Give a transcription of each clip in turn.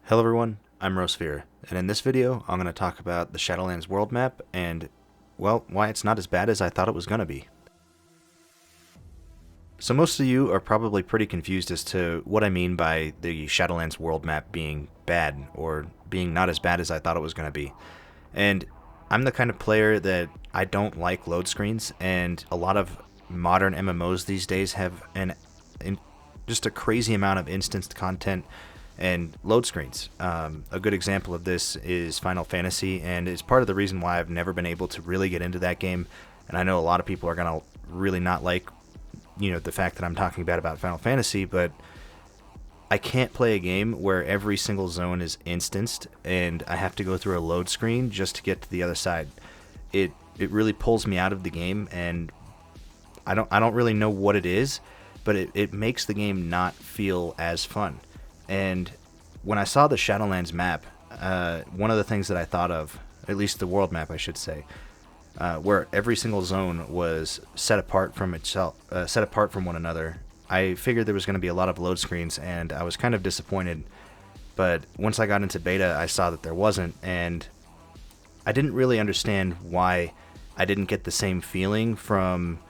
Hello everyone, I'm Rosphere, and in this video I'm going to talk about the Shadowlands world map and, well, why it's not as bad as I thought it was going to be. So most of you are probably pretty confused as to what I mean by the Shadowlands world map being bad, or being not as bad as I thought it was going to be. And I'm the kind of player that I don't like load screens, and a lot of modern MMOs these days have just a crazy amount of instanced content and load screens. A good example of this is Final Fantasy, and it's part of the reason why I've never been able to really get into that game. And I know a lot of people are going to really not like, the fact that I'm talking about Final Fantasy, but I can't play a game where every single zone is instanced and I have to go through a load screen just to get to the other side. It really pulls me out of the game, and I don't really know what it is, but it makes the game not feel as fun. And when I saw the Shadowlands map, one of the things that I thought of, at least the world map I should say, where every single zone was set apart from itself, set apart from one another, I figured there was going to be a lot of load screens, and I was kind of disappointed. But once I got into beta, I saw that there wasn't, and I didn't really understand why I didn't get the same feeling from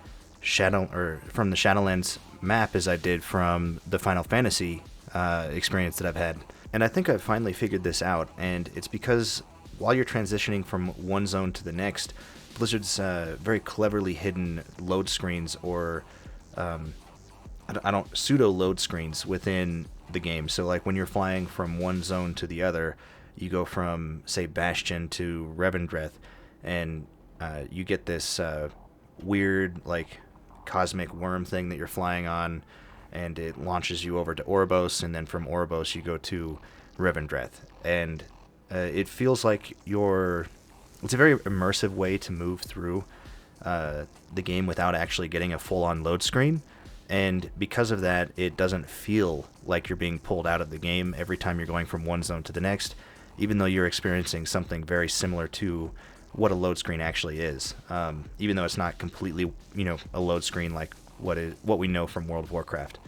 the Shadowlands map as I did from the Final Fantasy experience that I've had. And I think I've finally figured this out, and it's because while you're transitioning from one zone to the next, Blizzard's very cleverly hidden load screens, or pseudo load screens within the game. So like when you're flying from one zone to the other, you go from, say, Bastion to Revendreth, and you get this weird, like, cosmic worm thing that you're flying on, and it launches you over to Oribos, and then from Oribos you go to Revendreth. And it feels like it's a very immersive way to move through the game without actually getting a full-on load screen. And because of that, it doesn't feel like you're being pulled out of the game every time you're going from one zone to the next, even though you're experiencing something very similar to what a load screen actually is. Even though it's not completely, a load screen like what we know from World of Warcraft.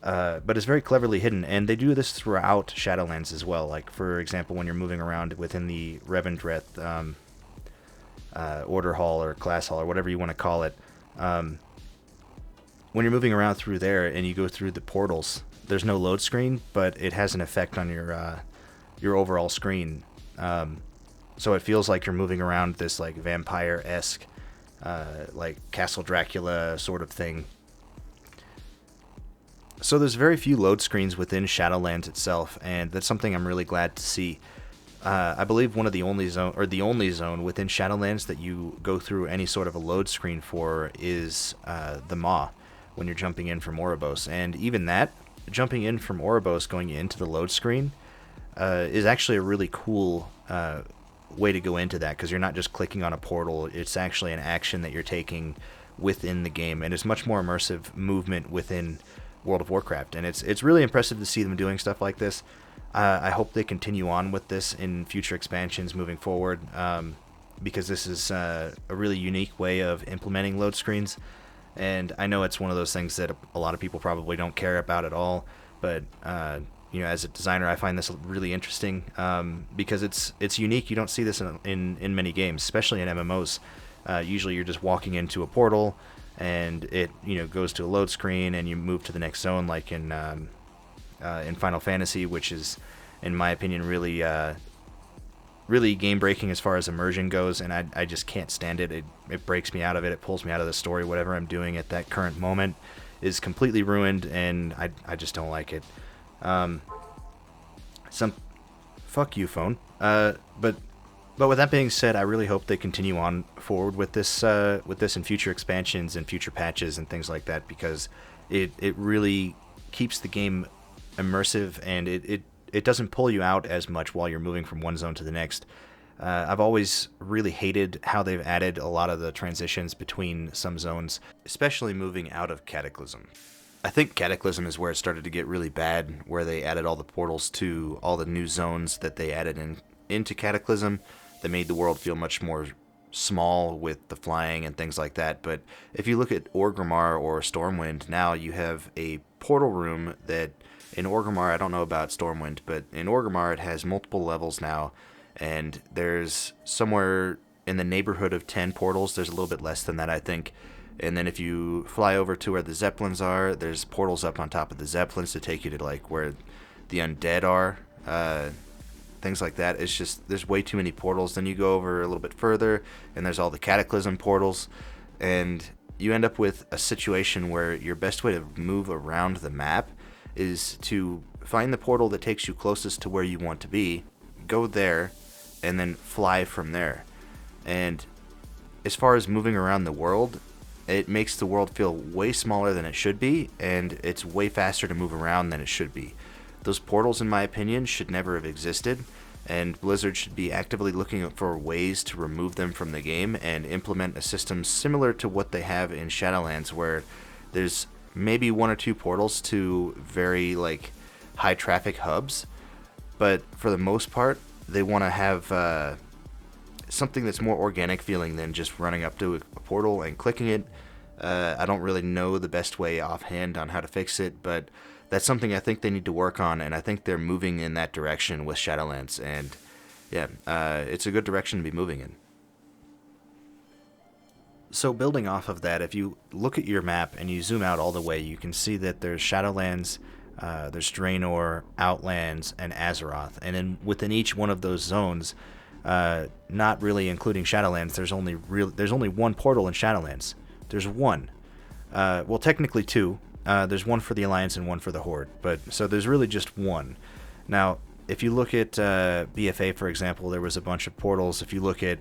But it's very cleverly hidden, and they do this throughout Shadowlands as well. Like, for example, when you're moving around within the Revendreth Order Hall or Class Hall or whatever you want to call it, when you're moving around through there and you go through the portals, there's no load screen, but it has an effect on your overall screen. So it feels like you're moving around this, like, vampire-esque, like Castle Dracula sort of thing. So there's very few load screens within Shadowlands itself, and that's something I'm really glad to see. I believe one of the only zone within Shadowlands that you go through any sort of a load screen for is the Maw, when you're jumping in from Oribos. And even that, jumping in from Oribos going into the load screen, is actually a really cool way to go into that, because you're not just clicking on a portal, it's actually an action that you're taking within the game, and it's much more immersive movement within World of Warcraft, and it's really impressive to see them doing stuff like this. I hope they continue on with this in future expansions moving forward, because this is a really unique way of implementing load screens, and I know it's one of those things that a lot of people probably don't care about at all, but as a designer, I find this really interesting, because it's unique. You don't see this in many games, especially in MMOs. Usually you're just walking into a portal, and it goes to a load screen, and you move to the next zone, like in Final Fantasy, which is, in my opinion, really game breaking as far as immersion goes, and I just can't stand it. It breaks me out of it. It pulls me out of the story. Whatever I'm doing at that current moment is completely ruined, and I just don't like it. Fuck you, phone. But with that being said, I really hope they continue on forward with this in future expansions and future patches and things like that, because it really keeps the game immersive, and it doesn't pull you out as much while you're moving from one zone to the next. I've always really hated how they've added a lot of the transitions between some zones, especially moving out of Cataclysm. I think Cataclysm is where it started to get really bad, where they added all the portals to all the new zones that they added into Cataclysm that made the world feel much more small with the flying and things like that. But if you look at Orgrimmar or Stormwind, now you have a portal room that In Orgrimmar, I don't know about Stormwind, but in Orgrimmar it has multiple levels now, and there's somewhere in the neighborhood of 10 portals. There's a little bit less than that, I think. And then if you fly over to where the Zeppelins are, there's portals up on top of the Zeppelins to take you to like where the undead are. Things like that. It's just, there's way too many portals. Then you go over a little bit further, and there's all the Cataclysm portals, and you end up with a situation where your best way to move around the map is to find the portal that takes you closest to where you want to be, go there, and then fly from there. And as far as moving around the world, it makes the world feel way smaller than it should be, and it's way faster to move around than it should be. Those portals, in my opinion, should never have existed, and Blizzard should be actively looking for ways to remove them from the game and implement a system similar to what they have in Shadowlands, where there's maybe one or two portals to very like high traffic hubs, but for the most part, they want to have something that's more organic feeling than just running up to a portal and clicking it. I don't really know the best way offhand on how to fix it, but that's something I think they need to work on, and I think they're moving in that direction with Shadowlands, and yeah, it's a good direction to be moving in. So building off of that, if you look at your map and you zoom out all the way, you can see that there's Shadowlands, there's Draenor, Outlands, and Azeroth, and within each one of those zones, not really including Shadowlands, there's only one portal in Shadowlands. There's one. Well, technically two. There's one for the Alliance and one for the Horde, but so there's really just one. Now, if you look at BFA, for example, there was a bunch of portals. If you look at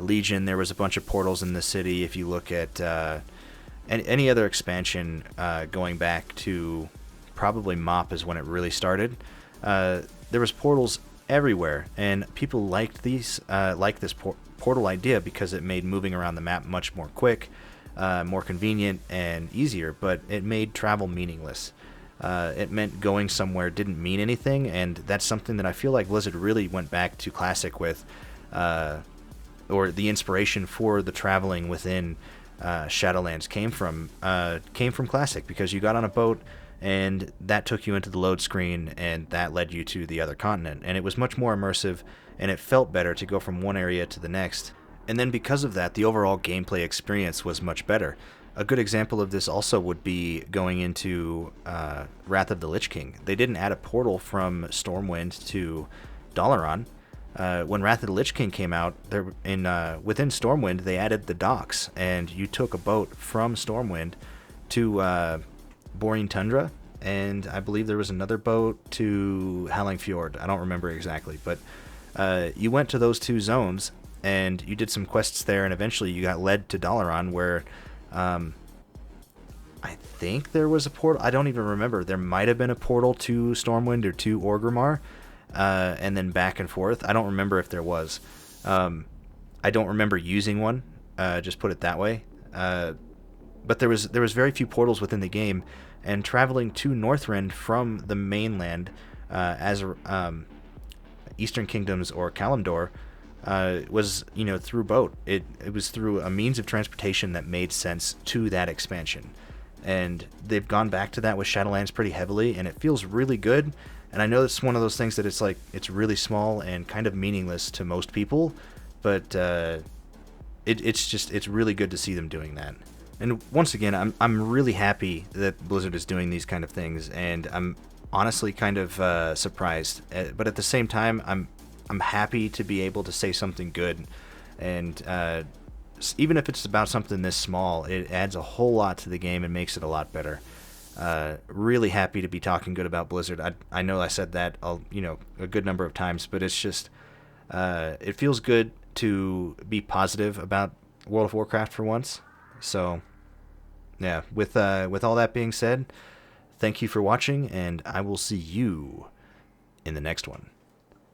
Legion, there was a bunch of portals in the city. If you look at any other expansion going back to probably MoP is when it really started, there was portals everywhere, and people liked this portal idea because it made moving around the map much more quick, more convenient, and easier, but it made travel meaningless. It meant going somewhere didn't mean anything, and that's something that I feel like Blizzard really went back to Classic with, or the inspiration for the traveling within Shadowlands came from Classic, because you got on a boat and that took you into the load screen, and that led you to the other continent, and it was much more immersive, and it felt better to go from one area to the next. And then because of that, the overall gameplay experience was much better. A good example of this also would be going into Wrath of the Lich King. They didn't add a portal from Stormwind to Dalaran. When Wrath of the Lich King came out, within Stormwind, they added the docks, and you took a boat from Stormwind to Borean Tundra, and I believe there was another boat to Howling Fjord. I don't remember exactly, but you went to those two zones, and you did some quests there, and eventually you got led to Dalaran, where I think there was a portal. I don't even remember. There might have been a portal to Stormwind or to Orgrimmar, and then back and forth. I don't remember if there was. I don't remember using one, just put it that way. But there was very few portals within the game, and traveling to Northrend from the mainland, as Eastern Kingdoms or Kalimdor, was through boat. It was through a means of transportation that made sense to that expansion, and they've gone back to that with Shadowlands pretty heavily, and it feels really good. And I know it's one of those things that it's really small and kind of meaningless to most people, but it's really good to see them doing that. And once again, I'm really happy that Blizzard is doing these kind of things, and I'm honestly kind of surprised. But at the same time, I'm happy to be able to say something good, and even if it's about something this small, it adds a whole lot to the game and makes it a lot better. Really happy to be talking good about Blizzard. I know I said that a good number of times, but it's just it feels good to be positive about World of Warcraft for once. So yeah, with all that being said, thank you for watching, and I will see you in the next one.